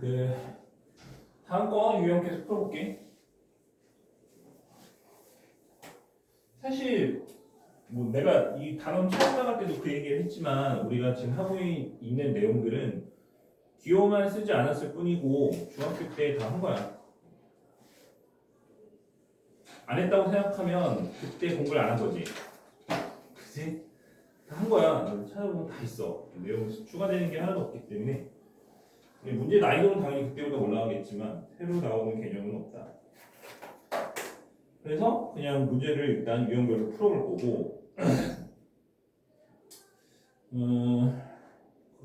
그 다음 거 유형 계속 풀어볼게. 사실 뭐 내가 이 단원 처음 나갈 때도 그 얘기를 했지만 우리가 지금 하고 있는 내용들은 기호만 쓰지 않았을 뿐이고 중학교 때 다 한 거야. 안 했다고 생각하면 그때 공부를 안 한 거지. 그치? 다 한 거야. 찾아보면 다 있어. 내용 추가되는 게 하나도 없기 때문에 문제 난이도는 당연히 그때보다 올라가겠지만 새로 나오는 개념은 없다. 그래서 그냥 문제를 일단 유형별로 풀어볼 거고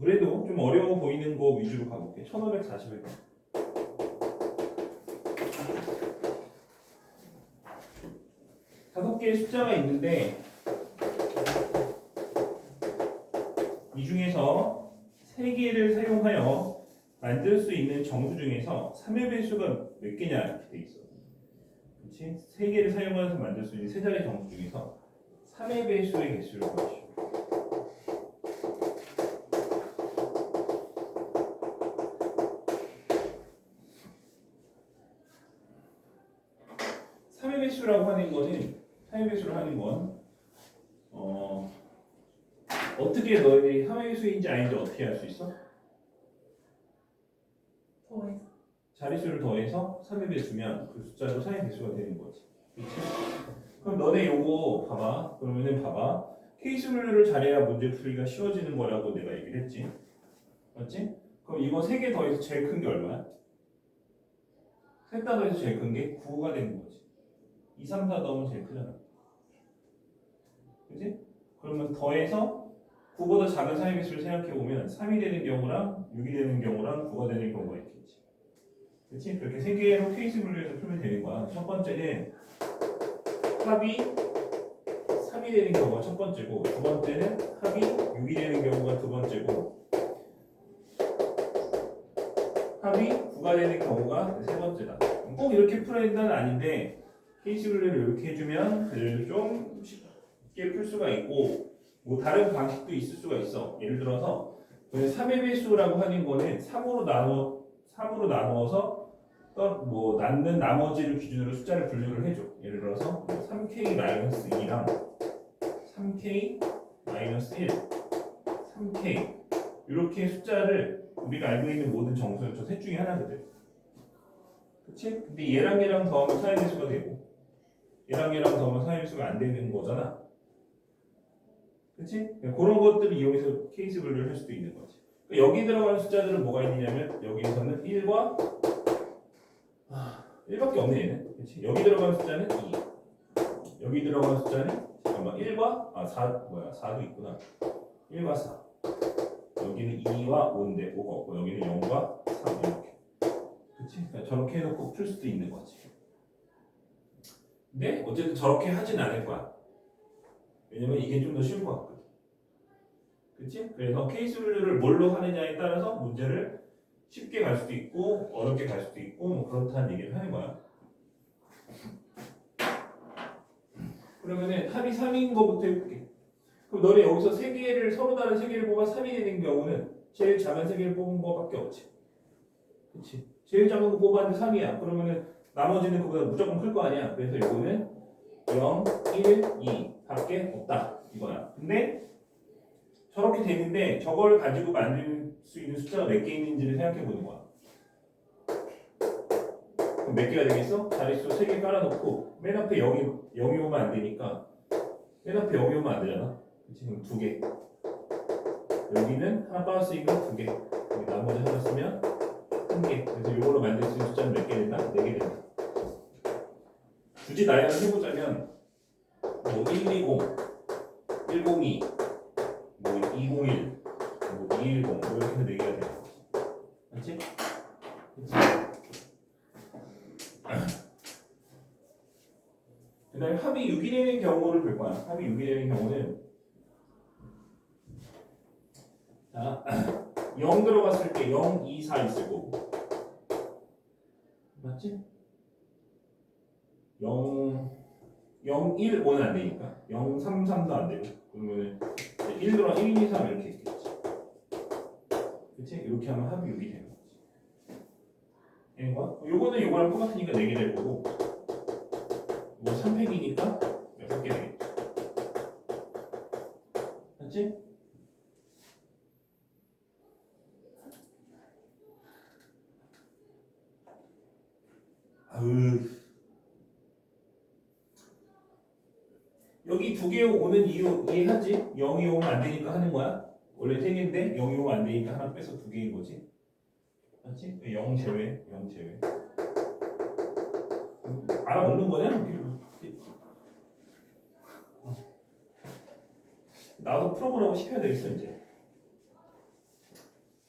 그래도 좀 어려워 보이는 거 위주로 가볼게. 1540일. 다섯 개의 숫자가 있는데 이 중에서 3개를 사용하여 만들 수 있는 정수 중에서 3의 배수가 몇 개냐 이렇게 돼 있어. 그렇지? 3개를 사용해서 만들 수 있는 세 자리 정수 중에서 3의 배수의 개수를 구하시오. 3의 배수라고 하는 거는 3의 배수를 하는 건 어떻게 너희들이 3의 배수인지 아닌지 어떻게 알 수 있어? 더해서. 자릿수를 더해서 3의 배수면 그 숫자도 3의 배수가 되는 거지. 그렇지? 그럼 너네 요거 봐봐. 그러면은 봐봐. 케이스 분류를 잘해야 문제 풀기가 쉬워지는 거라고 내가 얘기를 했지. 맞지? 그럼 이거 3개 더해서 제일 큰 게 얼마야? 셋 다 더해서 제일 큰 게 9가 되는 거지. 2, 3, 4 더하면 제일 크잖아. 그치? 그러면 더해서 9보다 작은 3의 배수를 생각해보면 3이 되는 경우랑 6이 되는 경우랑 9가 되는 경우가 있겠지. 그치? 그렇게 3개로 케이스 분류해서 풀면 되는 거야. 첫 번째는 합이 3이 되는 경우가 첫 번째고 두 번째는 합이 6이 되는 경우가 두 번째고 합이 9가 되는 경우가 세 번째다. 꼭 이렇게 풀어야 된다는 아닌데 케이스 분류를 이렇게 해주면 그래도 좀 쉽게 풀 수가 있고 뭐 다른 방식도 있을 수가 있어. 예를 들어서 3의 배수라고 하는 거는 3으로 나누어서 뭐 낳는 나머지를 기준으로 숫자를 분류를 해줘. 예를 들어서 3k-2랑 3k-1, 3k 이렇게 숫자를 우리가 알고 있는 모든 정수는 저 셋 중에 하나거든. 그치? 근데 얘랑 더하면 4의 배수가 되고 얘랑 더하면 4의 배수가 안 되는 거잖아. 그치? 그런 것들을 이용해서 케이스 분류를 할 수도 있는 거지. 여기 들어가는 숫자들은 뭐가 있느냐면 여기에서는 1과 1밖에 없네 얘는. 그치? 여기 들어가는 숫자는 2. 여기 들어가는 숫자는 잠깐만 1과 4도 있구나. 1과 4. 여기는 2와 5인데 5가 없고 여기는 0과 3 이렇게. 그치? 그러니까 저렇게 해놓고 풀 수도 있는 거지. 근데 어쨌든 저렇게 하진 않을 거야. 왜냐면 이게 좀 더 쉬운 것 같거든. 그치? 그래서 케이스 분류를 뭘로 하느냐에 따라서 문제를 쉽게 갈 수도 있고 어렵게 갈 수도 있고 뭐 그렇다는 얘기를 하는 거야. 그러면은 합이 3인 거부터 해볼게. 그럼 너네 여기서 서로 다른 3개를 뽑아 3이 되는 경우는 제일 작은 3개를 뽑은 거밖에 없지. 그치? 제일 작은 거 뽑았는데 3이야. 그러면은 나머지는 그보다 무조건 클 거 아니야. 그래서 이거는 0, 1, 2 밖에 없다. 이거야. 근데 저렇게 되는데 저걸 가지고 만들 수 있는 숫자가 몇 개 있는지를 생각해 보는 거야. 그럼 몇 개가 되겠어? 자릿수 3개 깔아놓고 맨 앞에 0이 오면 안 되니까 맨 앞에 0이 오면 안 되잖아. 그치? 그럼 2개. 여기는 하나 빠졌으니까 2개. 여기 나머지 하나 쓰면 1개. 그래서 이걸로 만들 수 있는 숫자는 몇 개 된다? 4개 된다. 굳이 나열을 해보자면 뭐 120, 102, 뭐 201, 뭐 210 뭐 이렇게 해서 4개가 되는 거지. 맞지? 그치? 그 다음에 합이 6이 되는 경우를 볼 거야. 합이 6이 되는 경우는 자, 0 들어갔을 때 0, 2, 4 있을 거고 맞지? 0, 1, 5는 안 되니까 0, 3, 3도 안 되고 그러면은 1 들어 1, 2, 3 이렇게 있겠지. 그치? 이렇게 하면 합이 6이 되는 거지. 되는 거야. 요거는 요거랑 똑같으니까 4개 될 거고, 이거 3팩이니까 6개 되겠죠. 맞지? 아으. 여기 2개 오는 이유 이해하지? 0이 오면 안 되니까 하는 거야. 원래 3개인데 0이 오면 안 되니까 하나 빼서 2개인 거지. 맞지? 0 제외, 0 제외. 알아먹는 거냐? 나도 풀어보라고 시켜야 되겠어 이제.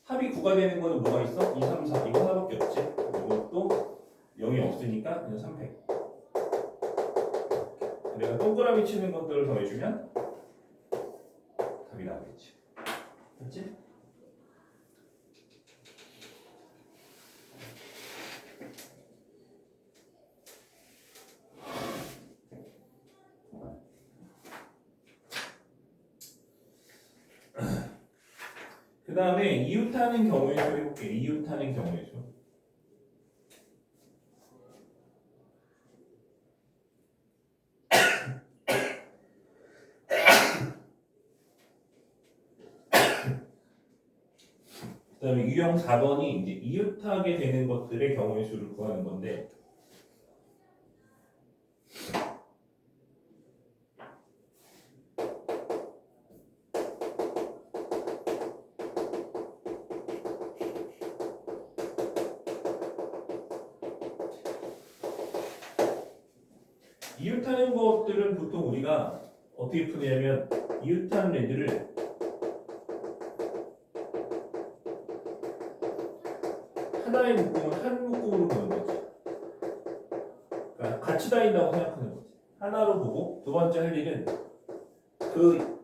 합이 9가 되는 거는 뭐가 있어? 2, 3, 4 이거 하나밖에 없지. 이것도 0이 없으니까 그냥 3팩. 내가 동그라미 치는 것들을 더해주면 답이 나오겠지. 맞지? 그 다음에 이웃하는 경우의 수 해볼게. 이웃하는 경우의 수. 그 다음에 유형 4번이 이제 이웃하게 되는 것들의 경우의 수를 구하는 건데, 이웃하는 것들은 보통 우리가 어떻게 푸냐면 이웃하는 애들을 하나의 묶음을 한 묶음으로 보는 거지. 그러니까 같이 다닌다고 생각하는 거지. 하나로 보고 두 번째 할 일은 그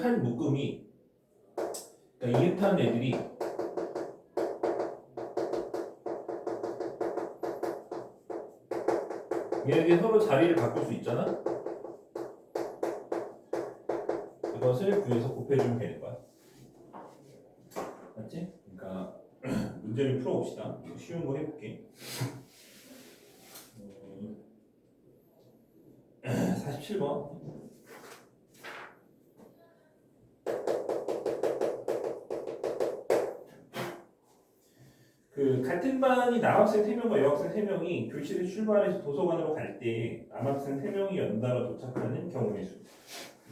한 묶음이, 그러니까 이웃하는 애들이 얘네들이 서로 자리를 바꿀 수 있잖아. 이것을 구해서 곱해주면 되는 거야. 맞지? 그러니까 문제를 풀어봅시다. 쉬운 거 해볼게. 47번. 그 같은 반이 남학생 3명과 여학생 3명이 교실에 출발해서 도서관으로 갈 때 남학생 3명이 연달아 도착하는 경우의 수.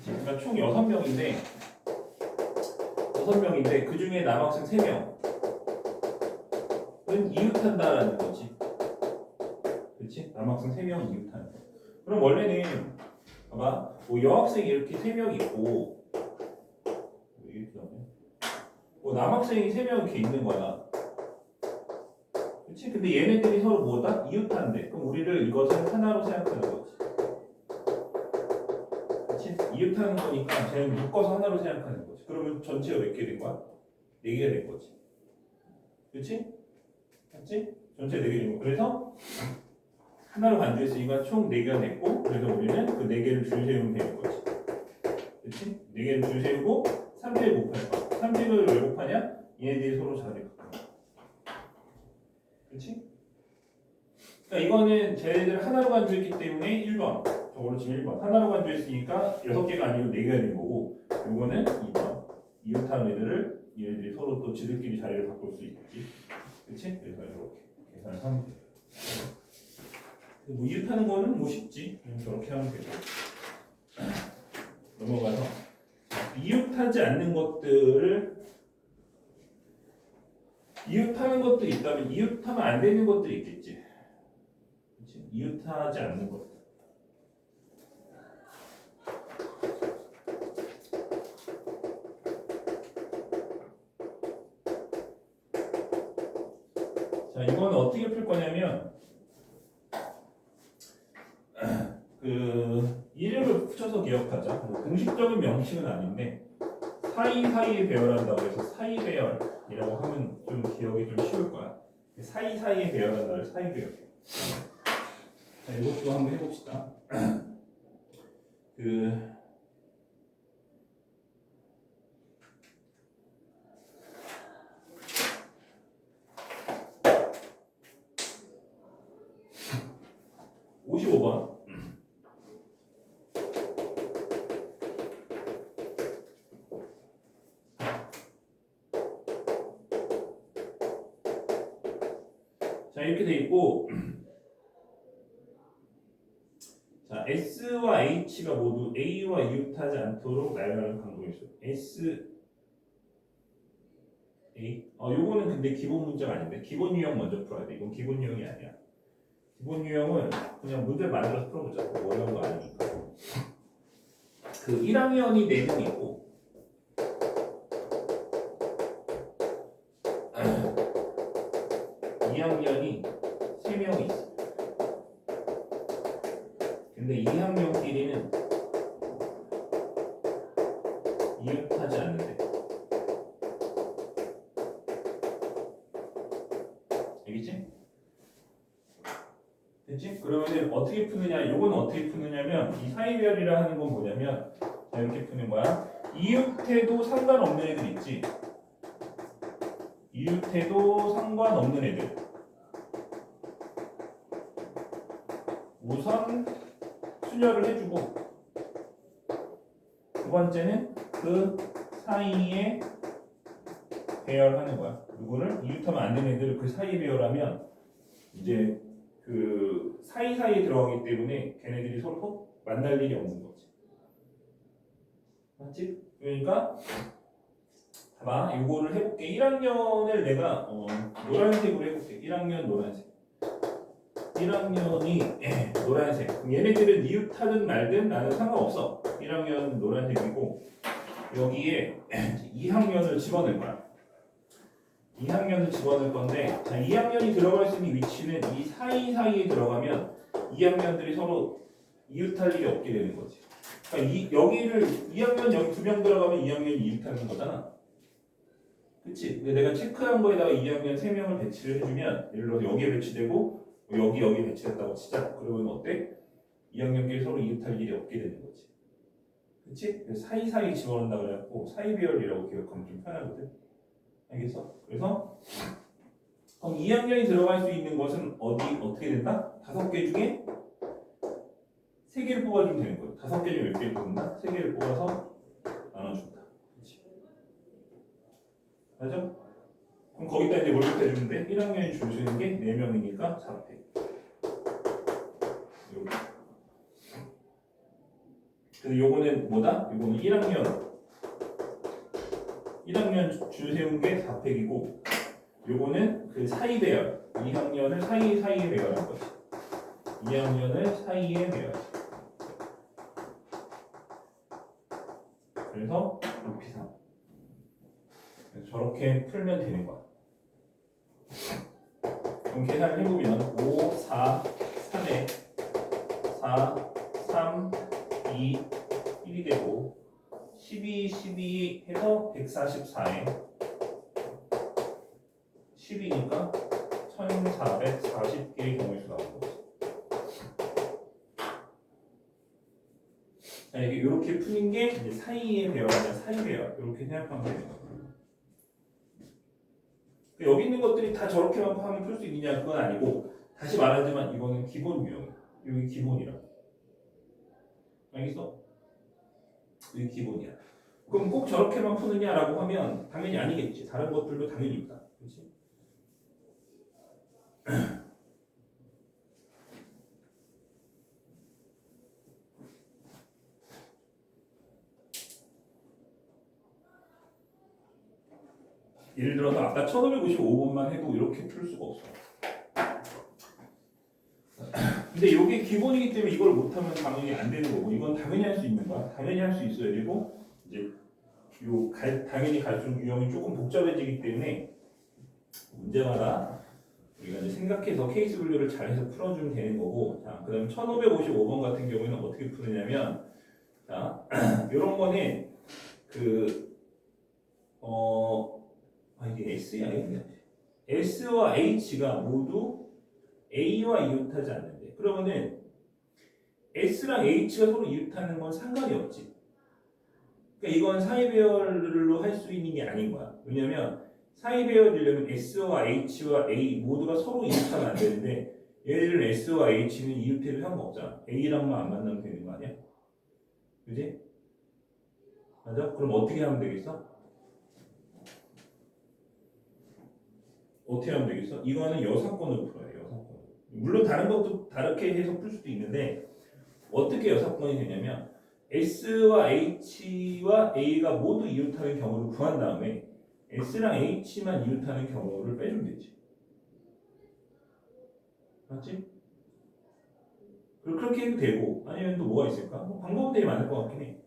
그러니까 총 6명인데 그 중에 남학생 3명은 이웃한다라는 거지. 그렇지? 남학생 3명은 이웃하는 거. 그럼 원래는 봐봐. 뭐 여학생이 이렇게 3명 있고 뭐 남학생이 3명 이렇게 있는 거야. 그렇지? 근데 얘네들이 서로 뭐다? 이웃한데. 그럼 우리를 이것을 하나로 생각하는 거지. 그렇지? 이웃하는 거니까 쟤는 묶어서 하나로 생각하는 거지. 그러면 전체가 몇 개 된 거야? 4개가 된 거지. 그렇지? 맞지? 전체 4개 된 거. 그래서 하나로 간주했으니까 총 4개가 됐고, 그래서 우리는 그 4개를 줄 세우면 되는 거지. 그렇지? 4개를 줄 세우고 3팩을 곱할 거야. 3팩을 왜 곱하냐? 얘네들이 서로 자리를 바꿔. 그렇지? 그러니까 이거는 쟤네들 하나로 간주했기 때문에 1번. 저걸로 치면 1번. 하나로 간주했으니까 6개가 아니고 4개가 된 거고, 이거는 2번. 이웃하는 애들을 얘네들이 서로 또 지들끼리 자리를 바꿀 수 있지. 그렇지? 그래서 이렇게 계산을 하면 돼. 뭐 이웃하는 거는 뭐 쉽지. 그냥 저렇게 하면 되고. 넘어가서 이웃하지 않는 것들을 이웃하는 것도 있다면 이웃하면 안 되는 것들이 있겠지. 그치? 이웃하지 않는 것들. 자, 이거는 어떻게 풀 거냐면 그 이름을 붙여서 기억하자. 뭐 공식적인 명칭은 아닌데 사이사이에 배열한다고 해서 사이배열이라고 하면 좀 기억이 좀 쉬울 거야. 사이사이에 배열한다를 사이배열. 자, 이것도 한번 해봅시다. 55번. 자, 이렇게 돼 있고, 자, S와 H가 모두 A와 이웃하지 않도록 나열하는 방법이 있어요. S, A. 요거는 근데 기본 문제가 아닌데, 기본 유형 먼저 풀어야 돼. 이건 기본 유형이 아니야. 기본 유형은 그냥 문제 만들어서 풀어보자. 뭐 어려운 거 아니니까. 그 1학년이 4명 있고, 2학년이 3명 있어. 근데 2학년끼리는 이웃하지 않는데. 알겠지? 됐지? 그러면 어떻게 푸느냐? 요거는 어떻게 푸느냐면 이 사이별이라 하는 건 뭐냐면 자, 이렇게 푸는 거야. 이웃해도 상관없는 애들 있지? 이웃해도 상관없는 애들. 우선 수녀를 해주고 두 번째는 그 사이에 배열하는 거야. 누구를 이웃하면 안 되는 애들을 그 사이에 배열하면 이제 그 사이사이에 들어가기 때문에 걔네들이 서로 만날 일이 없는 거지. 맞지? 그러니까 봐봐. 요거를 해볼게. 1학년을 내가 노란색으로 해볼게. 1학년 노란색. 1학년이 노란색. 그럼 얘네들은 이웃하든 말든 나는 상관없어. 1학년 노란색이고 여기에 2학년을 집어넣을 거야. 2학년을 집어넣을 건데 자, 2학년이 들어갈 수 있는 위치는 이 사이사이에 들어가면 2학년들이 서로 이웃할 일이 없게 되는 거지. 그러니까 여기를 2학년 여기 2명 들어가면 2학년이 이웃하는 거잖아. 그치? 근데 내가 체크한 거에다가 2학년 3명을 배치를 해주면 예를 들어서 여기에 배치되고 여기 배치됐다고 치자. 그러면 어때? 2학년끼리 서로 이웃할 일이 없게 되는 거지. 그치? 그래서 사이사이 집어넣는다 그래갖고 사이비열이라고 기억하면 좀 편하거든. 알겠어? 그래서 그럼 2학년이 들어갈 수 있는 것은 어떻게 된다? 5개 중에 3개를 뽑아주면 되는 거야. 5개 중에 몇 개를 뽑는다? 3개를 뽑아서 나눠준다. 그치? 맞아? 그럼 거기다 이제 뭘 해주면 돼? 1학년이 줄 수 있는 게 4명이니까 4팩. 그래서 요거는 뭐다? 요거는 1학년 줄 세운 게 4팩이고 요거는 그 사이 배열 2학년을 사이에 배열한 거지. 2학년을 사이에 배열. 그래서 높이 3. 저렇게 풀면 되는 거야. 그럼 계산을 해보면 5, 4, 3에 4, 3, 2, 1이 되고 12, 12 해서 144에 10이니까 1440개의 경우의 수 나오는 거지. 자, 이렇게 푸는 게 이제 사이에 배열하면 사이 배열 이렇게 생각하면 되는 거야. 여기 있는 것들이 다 저렇게만 하면 풀 수 있느냐 그건 아니고 다시 말하지만 이거는 기본 유형이야. 여기 기본이라. 알겠어? 이게 기본이야. 그럼 꼭 저렇게만 푸느냐라고 하면 당연히 아니겠지. 다른 것들도 당연히 있다. 그렇지? 예를 들어서 아까 1555번만 해도 이렇게 풀 수가 없어. 근데 이게 기본이기 때문에 이걸 못하면 당연히 안 되는 거고 이건 당연히 할 수 있는 거야. 당연히 할 수 있어야 되고 이제 당연히 갈수록 유형이 조금 복잡해지기 때문에 문제마다 우리가 이제 생각해서 케이스 분류를 잘해서 풀어주면 되는 거고 자, 그 다음 1555번 같은 경우에는 어떻게 푸느냐면 자, 이런 거는 이게 S야 이게 S와 H가 모두 A와 이웃하지 않는데 그러면은 S랑 H가 서로 이웃하는 건 상관이 없지. 그러니까 이건 사이배열로 할 수 있는 게 아닌 거야. 왜냐면 사이배열이려면 S와 H와 A 모두가 서로 이웃하면 안 되는데 얘들은 S와 H는 이웃해도 상관없잖아. A랑만 안 만나면 되는 거 아니야? 그지? 맞아? 그럼 어떻게 하면 되겠어? 어떻게 하면 되겠어? 이거는 여사건으로 풀어야 돼. 여사건. 물론 다른 것도 다르게 해서 풀 수도 있는데 어떻게 여사건이 되냐면 S와 H와 A가 모두 이웃하는 경우를 구한 다음에 S랑 H만 이웃하는 경우를 빼주면 되지. 맞지? 그렇게 해도 되고 아니면 또 뭐가 있을까? 뭐 방법은 되게 많을 것 같긴 해.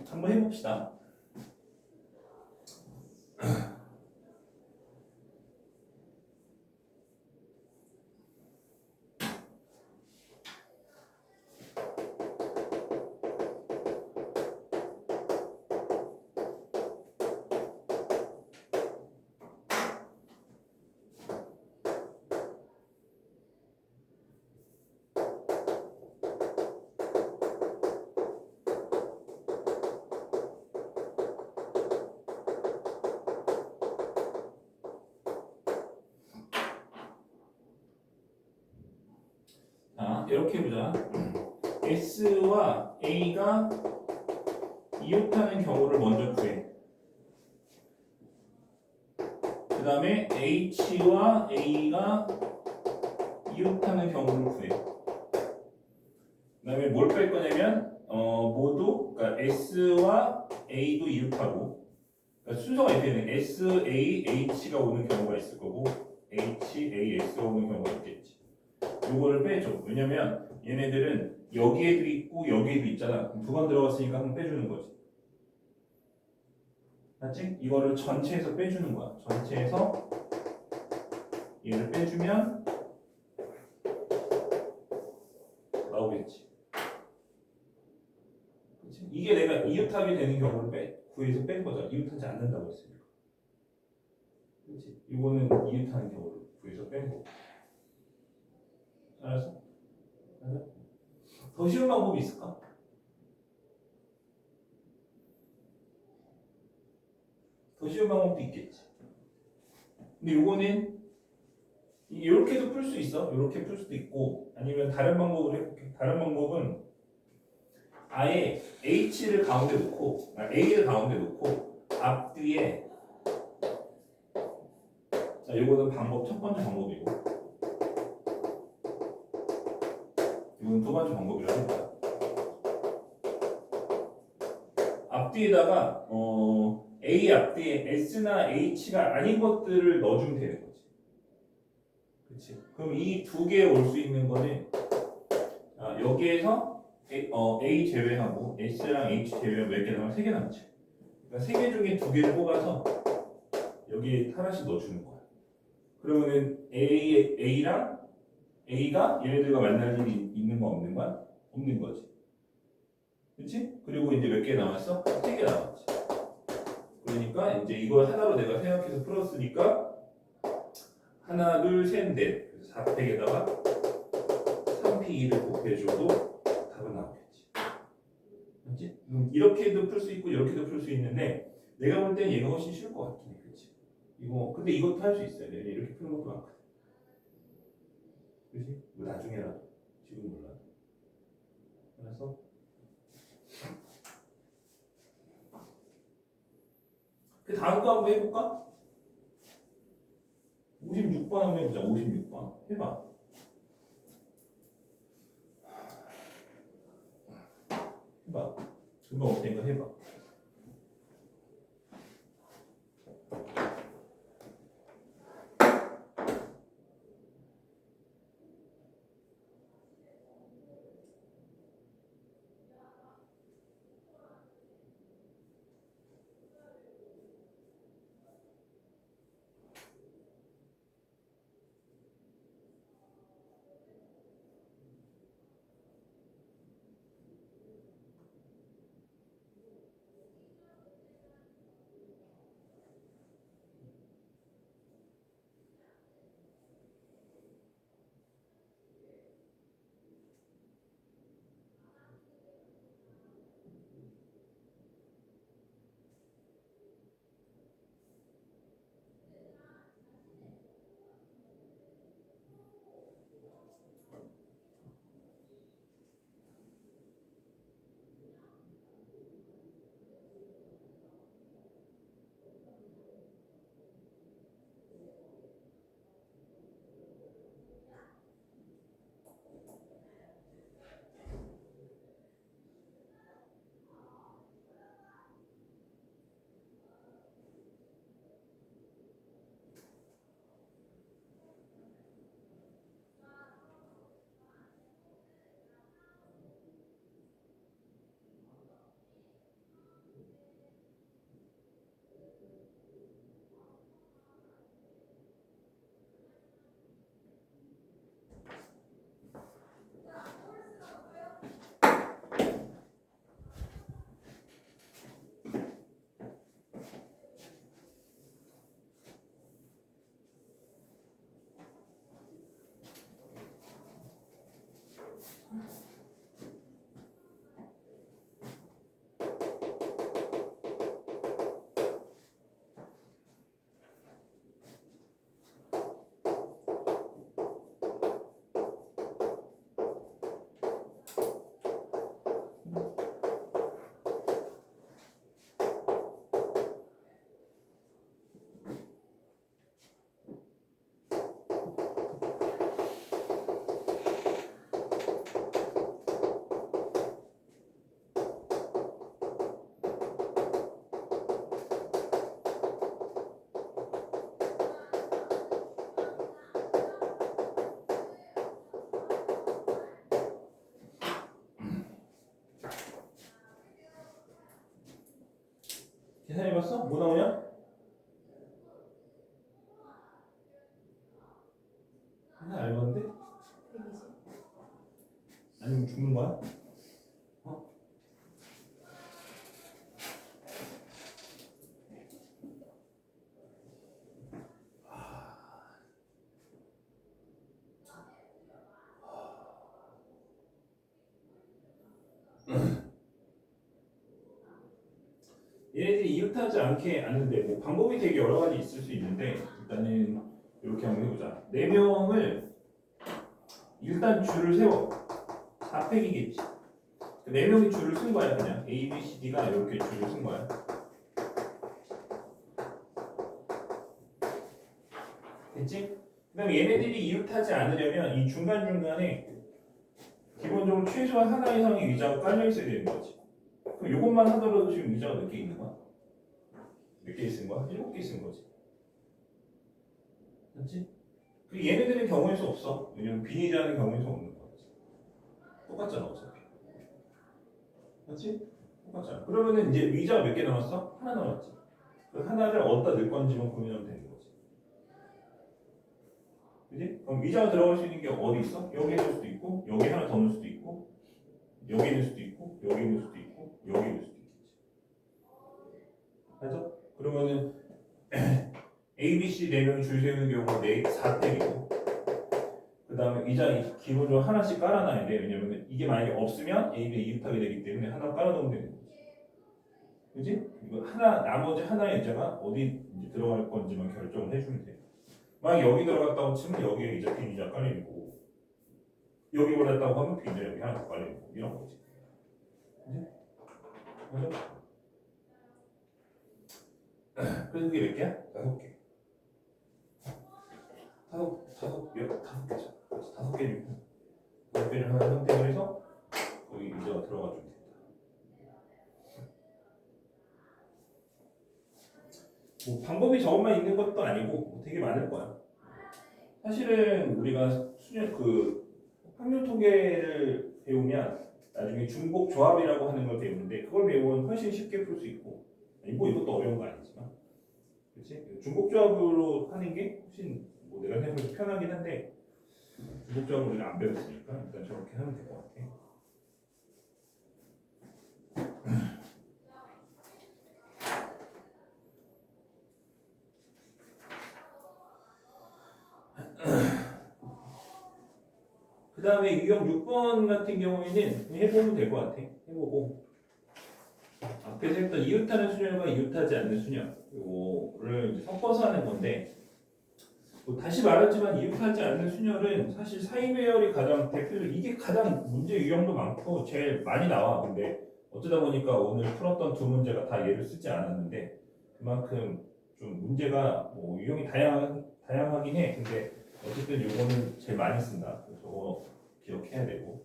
한번 해봅시다. 자, 이렇게 해보자. S와 A가 이웃하는 경우를 먼저 구해. 그 다음에 H와 A가 이웃하는 경우를 구해. 그 다음에 뭘 뺄 거냐면 모두 그러니까 S와 A도 이웃하고 그러니까 순서가 이렇게 되는 S, A, H가 오는 경우가 있을 거고 H, A, S가 오는 경우가 있겠지. 요거를 빼줘. 왜냐면 얘네들은 여기에도 있고 여기에도 있잖아. 두 번 들어갔으니까 한번 빼주는 거지. 맞지? 이거를 전체에서 빼주는 거야. 전체에서 얘를 빼주면 나오겠지. 그치? 이게 내가 이웃하게 되는 경우를 구해서 뺀 거잖아. 이웃하지 않는다고 했으니까. 그렇지? 이거는 이웃하는 경우를 구해서 뺀 거. 알았어? 알았어? 더 쉬운 방법이 있을까? 더 쉬운 방법도 있겠지. 근데 요거는 이렇게도 풀 수 있어. 이렇게 풀 수도 있고 아니면 다른 방법으로 해볼게. 다른 방법은 아예 H를 가운데 놓고 A를 가운데 놓고 앞뒤에 자 요거는 방법 첫 번째 방법이고 이건 두 번째 방법이라고 해봐. 앞뒤에다가 A 앞뒤에 S나 H가 아닌 것들을 넣어주면 되는 거지. 그렇지? 그럼 이 두 개에 올 수 있는 거는 여기에서 A 제외하고 S랑 H 제외하고 몇 개 남아? 세 개 남지. 그러니까 세 개 중에 두 개를 뽑아서 여기에 하나씩 넣어주는 거야. 그러면은 A랑 A가 얘네들과 만날 일이 있는 거 없는 거야? 없는 거지. 그렇지? 그리고 이제 몇 개 남았어? 세 개 남았지. 그러니까 이제 이걸 하나로 내가 생각해서 풀었으니까 하나, 둘, 셋, 넷. 그래서 4팩에다가 3P2를 곱해줘도 답은 나오겠지. 맞지? 이렇게도 풀 수 있고 이렇게도 풀 수 있는데 내가 볼 땐 얘가 훨씬 쉬울 것 같긴 해. 그렇지? 이거 근데 이것도 할 수 있어요. 이렇게 푸는 것도 많거든. 그렇지? 뭐 나중에라도 지금 몰라도. 그래서 그 다음 거 한번 해볼까? 56번 한번 해보자. 56번 해봐. 해봐. 금방 올 테니까 해봐. 계산해봤어? 뭐 나오냐? 계산 알건데? 120. 아니면 죽는 거야? 어? 얘네들이 이웃하지 않게 아는데 뭐 방법이 되게 여러 가지 있을 수 있는데 일단은 이렇게 한번 해보자. 4명을 일단 줄을 세워. 4팩이겠지. 4명이 줄을 쓴 거야 그냥. A, B, C, D가 이렇게 줄을 쓴 거야. 됐지? 그 다음에 얘네들이 이웃하지 않으려면 이 중간중간에 기본적으로 최소한 하나 이상의 위자가 깔려 있어야 되는 거지. 그럼 이것만 하더라도 지금 위자가 몇 개 있는 거야? 몇 개 쓴 거야? 7개 쓴 거지. 맞지? 그 얘네들의 경우에서 없어. 왜냐면 비니자는 경우에서 없는 거지. 똑같잖아 어차피. 맞지? 똑같잖아. 그러면은 이제 위자가 몇 개 남았어? 하나 남았지. 그 하나를 어디다 넣을 건지만 고민하면 되는 거지. 그지? 그럼 위자가 들어갈 수 있는 게 어디 있어? 여기에 넣을 수도 있고, 여기 하나 더 넣을 수도 있고, 여기 넣을 수도 있고, 여기 넣을 수도 있고, 여기 넣을 수도 있겠지. 맞아? 그러면은 A, B, C 4명이 줄 세우는 경우가 4팩이고 그 다음에 위자 기본적으로 하나씩 깔아놔야 돼. 왜냐면 이게 만약에 없으면 A, B 이웃하게 되기 때문에 하나 깔아놓으면 되는 거지. 그지? 이거 하나, 나머지 하나의 위자가 어디 이제 들어갈 건지만 결정을 해주면 돼. 만약 여기 들어갔다고 치면 여기에 이제 비니자 깔리는 거고 여기 올랐다고 하면 비니자 여기 하나 더 깔리는 거고 이런 거지. 그지? 맞아? 그래서 그게 몇 개야? 5개. 다섯 개죠. 5개를 5개를 하나 선택을 해서 거기 위자가 들어가 주면 된다. 뭐 방법이 저것만 있는 것도 아니고 뭐 되게 많을 거야. 사실은 우리가 수년 확률 통계를 배우면 나중에 중복 조합이라고 하는 걸 배우는데 그걸 배우면 훨씬 쉽게 풀 수 있고 뭐 이것도 어려운 거 아니지만 그렇지? 중복 조합으로 하는 게 훨씬 뭐 내가 생각해도 편하긴 한데 중복 조합을 우리가 안 배웠으니까 일단 저렇게 하면 될 것 같아. 그 다음에 유형 6번 같은 경우에는 해보면 될 것 같아. 해보고 앞에서 했던 이웃하는 수녀과 이웃하지 않는 수녀 이거를 이제 섞어서 하는 건데 뭐 다시 말했지만 이웃하지 않는 수녀는 사실 사이배열이 가장 대표적 이게 가장 문제 유형도 많고 제일 많이 나와. 근데 어쩌다 보니까 오늘 풀었던 두 문제가 다 얘를 쓰지 않았는데 그만큼 좀 문제가 뭐 유형이 다양하긴 해. 근데 어쨌든 요거는 제일 많이 쓴다. 그래서 저거 기억해야 되고.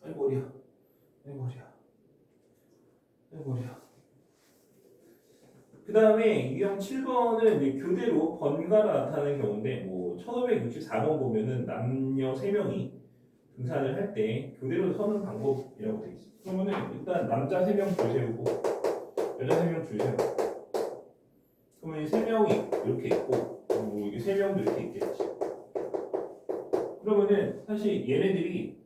아이 머리야. 아이 머리야. 아이 머리야. 그 다음에 유형 7번은 교대로 번가가 나타나는 경우인데 뭐 1564번 보면은 남녀 3명이 등산을 할 때 교대로 서는 방법이라고 되어 있어. 그러면은 일단 남자 3명 줄 세우고 여자 3명 줄 세우고 그러면 이 3명이 이렇게 있고 그리고 이게 3명도 이렇게 있겠지. 그러면은 사실 얘네들이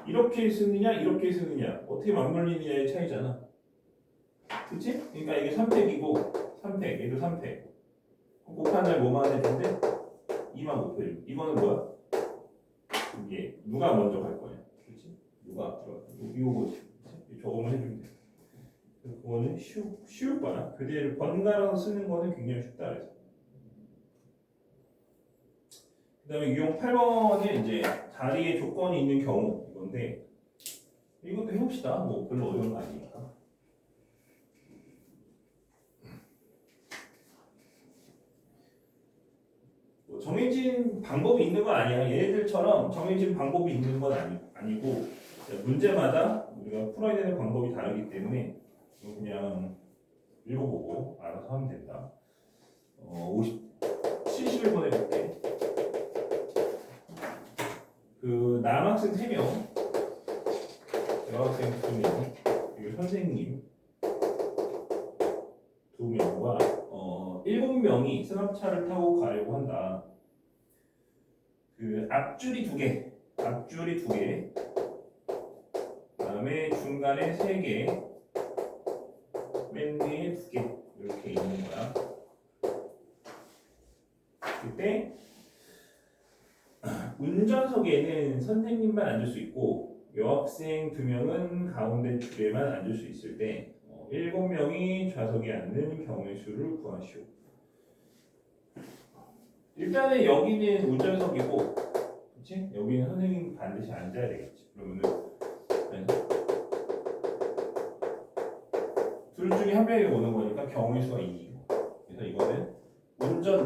이렇게 쓰느냐 이렇게 쓰느냐 어떻게 맞물리느냐의 차이잖아. 그치? 그러니까 이게 3팩이고 3팩 얘도 3팩 곱한 날 뭐만 해야 되는데 2만 곱해주고 이거는 뭐야? 이게 누가 먼저 갈 거냐? 그렇지? 누가 앞으로 이거지. 저거만 해주면 돼. 그거는 쉬울 거야. 교대를 번갈아서 쓰는 거는 굉장히 쉽다 그래서. 그다음에 유형 8번은 이제 자리에 조건이 있는 경우 이건데 이것도 해봅시다. 뭐 별로 어려운 거 아니니까. 뭐 정해진 방법이 있는 건 아니야. 얘네들처럼 정해진 방법이 있는 건 아니고 문제마다 우리가 풀어야 되는 방법이 다르기 때문에 그냥 읽어보고 알아서 하면 된다. 71번 해볼게. 그 남학생 3명, 여학생 2명, 그리고 선생님 2명과 7명이 승합차를 타고 가려고 한다. 그 앞줄이 2개, 그다음에 중간에 3개, 맨 뒤에 2개 이렇게 있는 거야. 그때 운전석에는 선생님만 앉을 수 있고 여학생 2명은 가운데 줄에만 앉을 수 있을 때 7명이 좌석에 앉는 경우의 수를 구하시오. 일단은 여기는 운전석이고, 그렇지? 여기는 선생님 반드시 앉아야 되겠지. 그러면은 둘 중에 한 명이 오는 거니까 경우의 수가 2이고, 그래서 이거는 운전을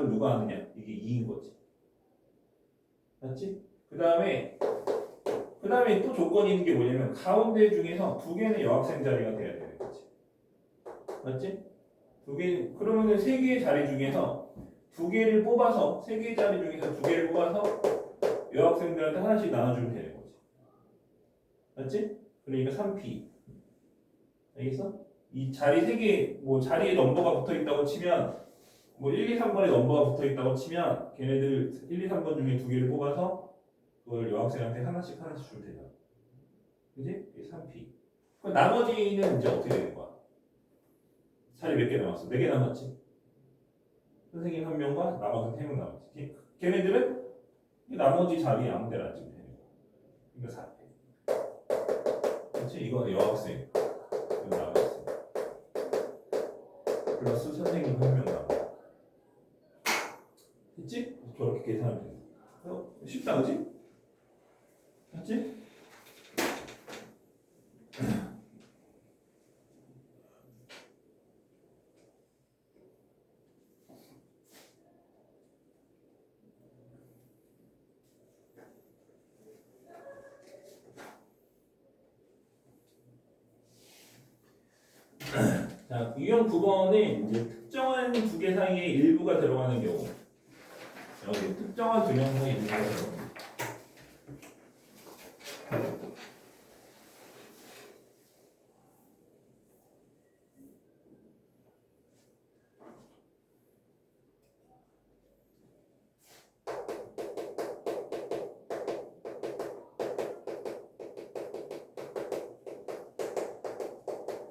누가 하느냐 이게 2인 거지. 맞지? 그 다음에 또 조건이 있는 게 뭐냐면 가운데 중에서 2개는 여학생 자리가 돼야 되는 거지. 맞지? 2개, 그러면은 3개의 자리 중에서 2개를 뽑아서 3개의 자리 중에서 2개를 뽑아서 여학생들한테 하나씩 나눠주면 되는 거지. 맞지? 그러니까 3P. 알겠어? 이 자리 3개, 뭐 자리에 넘버가 붙어 있다고 치면, 뭐 1, 2, 3번에 넘버가 붙어 있다고 치면 걔네들 1, 2, 3번 중에 2개를 뽑아서 그걸 여학생한테 하나씩 주면 되잖아. 그지? 3P. 그럼 나머지는 이제 어떻게 되는 거야? 자리 몇 개 남았어? 4개 남았지? 선생님 1명과 남학생 3명 남았지? 걔네들은 나머지 자리에 아무 데나 앉으면 되는 거야. 그러니까 4P. 그렇지? 이거는 여학생, 이건 남학생. 플러스 선생님 1명 남아. 됐지? 저렇게 계산하면 돼. 쉽다, 그지? 맞지? 자, 유형 9번은 이제 특정한 2개 사이에 일부가 들어가는 경우. 여기 특정한 2명 사이에 일부가 들어가는 경우.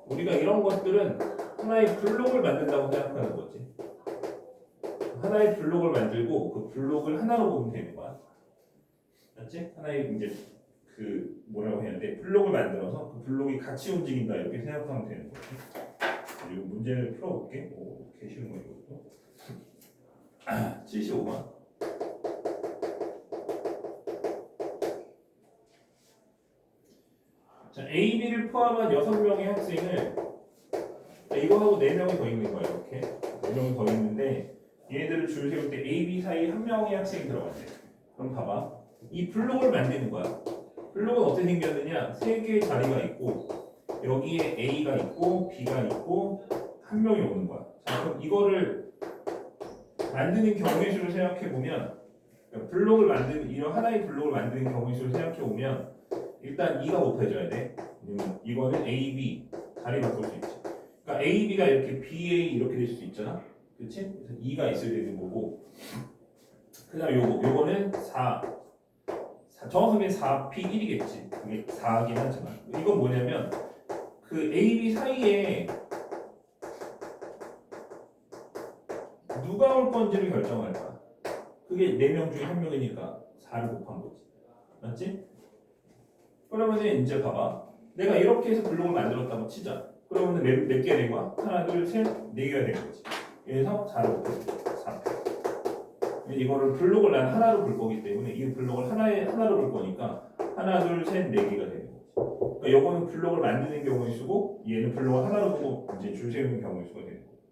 우리가 이런 것들은 하나의 블록을 만든다고 생각하는 거지. 하나의 블록을 만들고 그 블록을 하나로 보면 되는 거야. 맞지? 하나의 이제 그 뭐라고 해야 돼? 블록을 만들어서 그 블록이 같이 움직인다 이렇게 생각하면 되는 거지. 그리고 문제를 풀어볼게. 오, 개 쉬운 거 이것도. 75번. 자, A, B를 포함한 6명의 학생을 이거하고 4명이 더 있는 거야. 이렇게 4명이 더 있는데 얘네들을 줄 세울 때 A, B 사이에 1명의 학생이 들어간대. 그럼 봐봐. 이 블록을 만드는 거야. 블록은 어떻게 생겼느냐? 3개의 자리가 있고 여기에 A가 있고 B가 있고 1명이 오는 거야. 자, 그럼 이거를 만드는 경우의 수를 생각해 보면 블록을 만드는 이런 하나의 블록을 만드는 경우의 수를 생각해 보면 일단 2가 곱해져야 돼. 이거는 A, B 자리 바꿀 수 있지. 그러니까 A, B가 이렇게 B, A 이렇게 될 수도 있잖아. 그렇지? 그래서 2가 있어야 되는 거고. 그다음 요거는 4. 정확하게 4P1이겠지. 그게 4긴 하지만 이건 뭐냐면 그 A, B 사이에 누가 올 건지를 결정할 거야. 그게 4명 중에 1명이니까 4를 곱한 거지. 맞지? 그러면 이제 봐봐. 내가 이렇게 해서 블록을 만들었다고 치자. 그러면 몇 개 된 거야? 하나, 둘, 셋, 4개가 된 거지. 그래서 4를 곱해. 4. 이거를 블록을 난 하나로 볼 거기 때문에 이 블록을 하나로 볼 거니까 하나, 둘, 셋, 4개가 되는 거지. 그러니까 요거는 블록을 만드는 경우의 수고 얘는 블록을 하나로 보고 이제 줄 세우는 경우의 수가 되는 거지.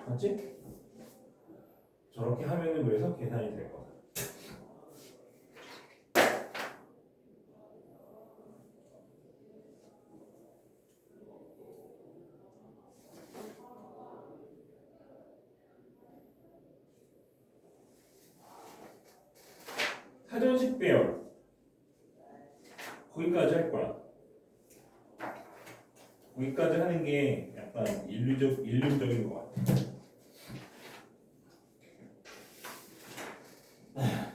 맞지? 저렇게 하면은 그래서 계산이 될 거야. 10배열 거기까지 할 거야. 거기까지 하는 게 약간 일률적인 것 같아.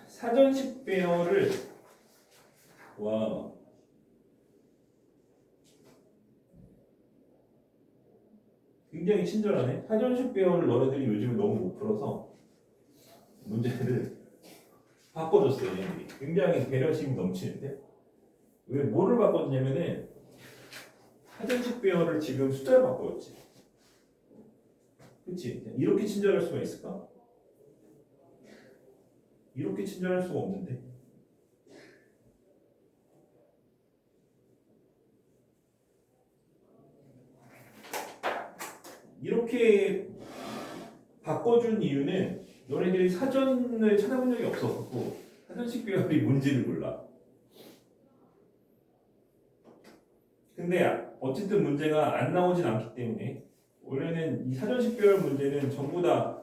사전 10배열을 와 굉장히 친절하네. 사전 10배열을 너네들이 요즘에 너무 못 풀어서 문제를 바꿔줬어요. 얘네들이. 굉장히 배려심이 넘치는데 왜 뭐를 바꿔줬냐면은 사전 10배열을 지금 숫자로 바꿔줬지. 그치? 이렇게 친절할 수가 있을까? 이렇게 친절할 수가 없는데. 이렇게 바꿔준 이유는 너네들이 사전을 찾아본 적이 없었고 사전식 배열이 뭔지를 몰라. 근데 어쨌든 문제가 안 나오진 않기 때문에 원래는 이 사전식 배열 문제는 전부 다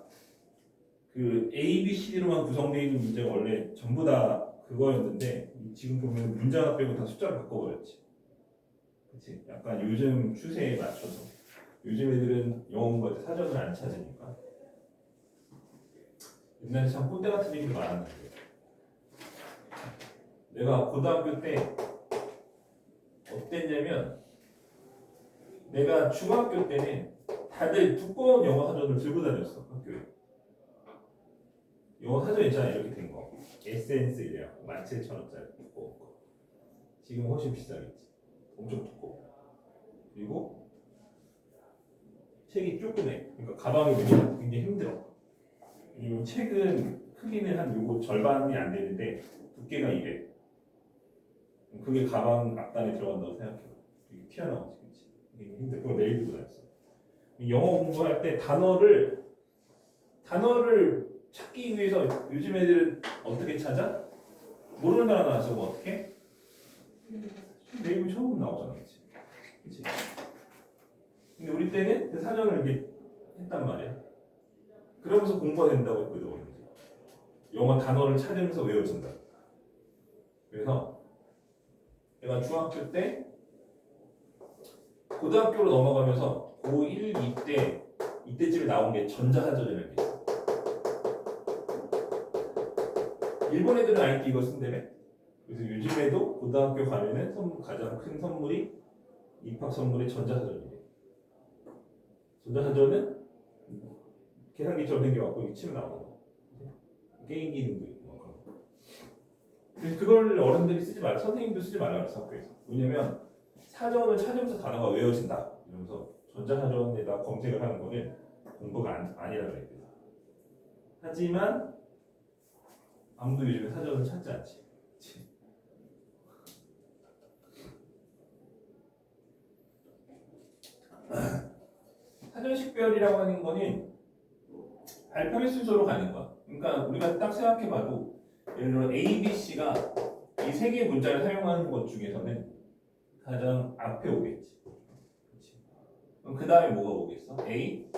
그 A, B, C, D로만 구성되어 있는 문제가 원래 전부 다 그거였는데 지금 보면 문제 하나 빼고 다 숫자를 바꿔버렸지. 그치? 약간 요즘 추세에 맞춰서 요즘 애들은 영어 공부할 때 사전을 안 찾으니까 옛날에 참 꼰대 같은 얘기도 많았는데 내가 고등학교 때 어땠냐면 내가 중학교 때는 다들 두꺼운 영어 사전을 들고 다녔어 학교에. 영어 사전 있잖아 이렇게 된 거. 에센스 이래갖고 17,000원짜리 두꺼운 거. 지금 훨씬 비싸겠지. 엄청 두꺼워. 그리고 책이 조그매. 그러니까 가방이 되면 굉장히 힘들어. 그리고 책은 크기는 한 요거 절반이 안 되는데 두께가 이래. 그게 가방 앞단에 들어간다고 생각해. 이게 튀어나오지, 그렇지? 이게 힘들어. 그걸 매일 들고 다녔어. 영어 공부할 때 단어를 찾기 위해서 요즘 애들은 어떻게 찾아? 모르는 단어 나와서 뭐 어떻게? 네이버 처음 나오잖아, 그렇지? 그렇지? 근데 우리 때는 그 사전을 이렇게 했단 말이야. 그러면서 공부가 된다고 했거든. 영어 단어를 찾으면서 외워진다. 그래서 내가 중학교 때 고등학교로 넘어가면서 고1, 2때 이때쯤에 나온 게 전자사전이라는 게 있어. 일본 애들은 아직도 이거 쓴다며? 그래서 요즘에도 고등학교 가면은 가장 큰 선물이 입학 선물이 전자사전이래. 전자사전은 계산기처럼 생겨갖고 치면 나오는 거. 게임 기능도 있고 막 그런 거. 그래서 그걸 어른들이 쓰지 말라, 선생님도 쓰지 말라 그랬어 학교에서. 왜냐면 사전을 찾으면서 단어가 외워진다 이러면서 전자사전에다 검색을 하는 거는 공부가 아니라 그랬거든. 하지만 아무도 요즘에 사전을 찾지 않지. 그치? 사전식별이라고 하는 거는 알파벳 순서로 가는 거야. 그러니까 우리가 딱 생각해봐도 예를 들어 A, B, C가 이 세 개의 문자를 사용하는 것 중에서는 가장 앞에 오겠지. 그렇지? 그럼 그 다음에 뭐가 오겠어? A,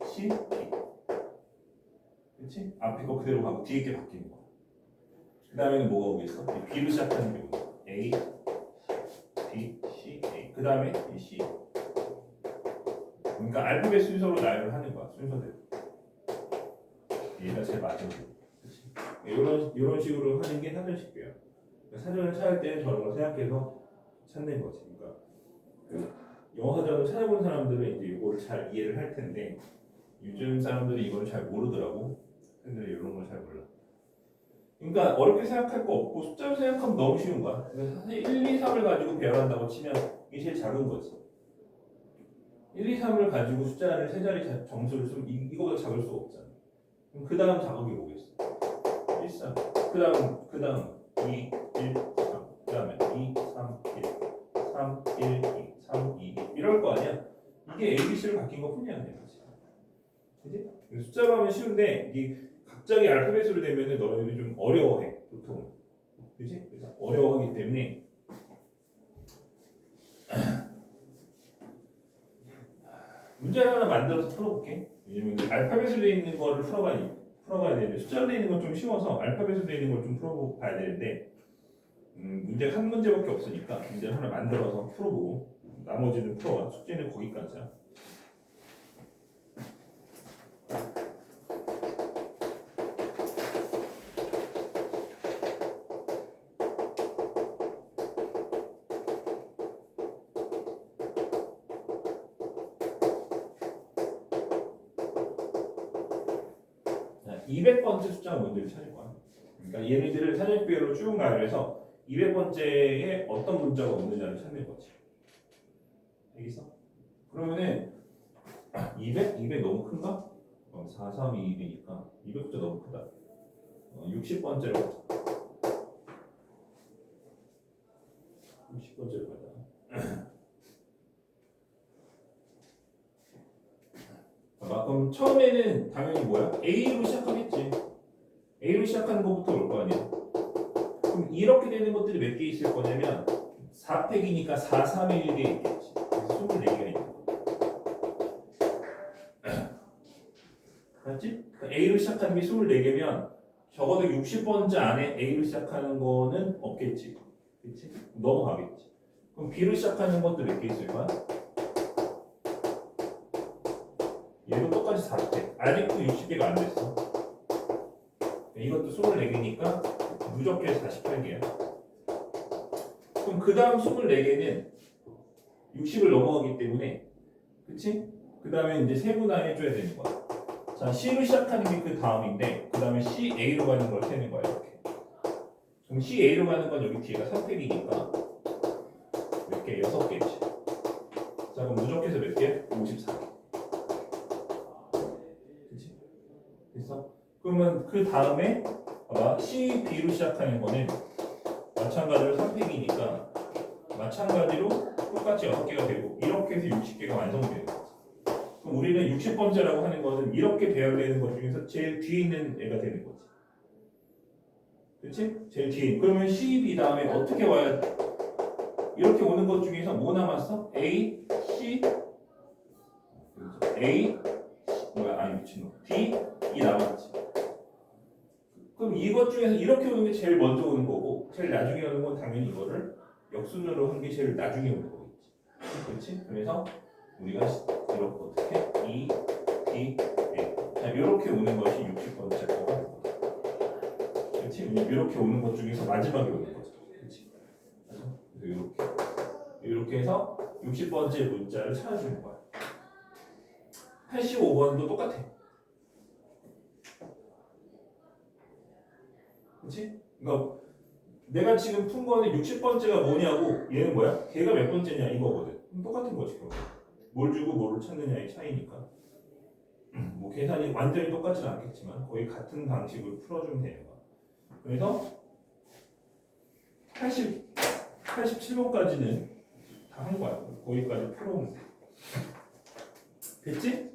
C, B. 그렇지? 앞에 거 그대로 가고 뒤에 게 바뀌는 거야. 그 다음에는 뭐가 오겠어? B로 시작하는 게 오겠어. A, B, C, A. 그 다음에 C. 그러니까 알파벳 순서로 나열을 하는 거야. 순서대로. 얘가 제일 마지막이야. 이런 식으로 하는 게 사전식배야. 그러니까 사전을 찾을 때는 저런 걸 생각해서 찾는 거지. 그러니까 그 영어 사전을 찾아본 사람들은 이제 이거를 잘 이해를 할 텐데 요즘 사람들이 이걸 잘 모르더라고. 근데 이런 걸 잘 몰라. 그러니까 어렵게 생각할 거 없고 숫자로 생각하면 너무 쉬운 거야. 그래서 사실 1, 2, 3을 가지고 배열한다고 치면 이게 제일 작은 거지. 1, 2, 3을 가지고 숫자를 세 자리 정수를 쓰면 이거보다 작을 수가 없잖아. 그럼 그 다음 작업이 뭐겠어? 1, 3. 그 다음 2, 1, 3. 그 다음에 2, 3, 1. 3, 1, 2, 3, 2, 1. 이럴 거 아니야? 이게 ABC로 바뀐 것 뿐이 아니야. 그치? 숫자로 하면 쉬운데 이게 갑자기 알파벳으로 되면은 너희들이 좀 어려워해. 보통. 그치? 그래서 어려워하기 때문에 문제를 하나 만들어서 풀어볼게. 왜냐면 알파벳으로 되어 있는 거를 풀어봐야 되는데 숫자로 되어 있는 건 좀 쉬워서 알파벳으로 되어 있는 걸 좀 풀어봐야 되는데 문제가 한 문제밖에 없으니까 문제를 하나 만들어서 풀어보고 나머지는 풀어와. 숙제는 거기까지야. 자, 200번째 숫자가 뭔지를 찾을 거야. 그러니까 얘네들을 사전식별로 쭉 나열해서 200번째에 어떤 문자가 오느냐를 찾는 거지. 알겠어? 그러면은 200 너무 큰가? 4, 3, 2, 200이니까 200부터 너무 크다. 60번째로 가자. 60번째로 가자. 봐봐. 그럼 처음에는 당연히 뭐야? A로 시작하겠지. A로 시작하는 것부터 올 거 아니야. 그럼 이렇게 되는 것들이 몇 개 있을 거냐면 4팩이니까 4, 3, 1, 1개 있겠지. 그래서 24개가 있는 거야. 맞지? A로 시작하는 게 24개면 적어도 60번째 안에 A로 시작하는 거는 없겠지. 그치? 넘어가겠지. 그럼 B로 시작하는 것도 몇 개 있을 거야? 얘도 똑같이 4팩. 아직도 60개가 안 됐어. 이것도 24개니까 누적해서 48개야. 그럼 그 다음 24개는 60을 넘어가기 때문에, 그치? 그 다음에 이제 세분화해줘야 되는 거야. 자, C로 시작하는 게 그 다음인데, 그 다음에 CA로 가는 걸 세는 거야, 이렇게. 그럼 CA로 가는 건 여기 뒤에가 3팩이니까 몇 개? 6개지. 자, 그럼 누적해서 몇 개? 54개. 그치? 됐어? 그러면 그 다음에 봐봐, CB로 시작하는 거는 마찬가지로 3팩이니까 마찬가지로 똑같이 6개가 되고 이렇게 해서 60개가 완성되는 거지. 그럼 우리는 60번째라고 하는 거는 이렇게 배열되는 것 중에서 제일 뒤에 있는 애가 되는 거지. 그치? 제일 뒤에. 그러면 CB 다음에 어떻게 와야 이렇게 오는 것 중에서 뭐 남았어? A, C, A, 뭐야? 아니 미친놈. D, E 남았지. 그럼 이것 중에서 이렇게 오는 게 제일 먼저 오는 거고 제일 나중에 오는 건 당연히 이거를 역순으로 한 게 제일 나중에 오는 거겠지. 그렇지? 그래서 우리가 이렇게 어떻게 E, D, A 자 이렇게 오는 것이 60번째 거고 그렇지? 이렇게 오는 것 중에서 마지막에 오는 거죠. 그렇지? 그래서 이렇게 해서 60번째 문자를 찾아주는 거야. 85번도 똑같아. 그렇지? 그러니까 내가 지금 푼 거는 60번째가 뭐냐고 얘는 뭐야? 걔가 몇 번째냐 이거거든. 똑같은 거지. 뭘 주고 뭐를 찾느냐의 차이니까. 뭐 계산이 완전히 똑같지는 않겠지만 거의 같은 방식으로 풀어주면 되는 거야. 그래서 87번까지는 다 한 거야. 거기까지 풀어오면 돼. 됐지?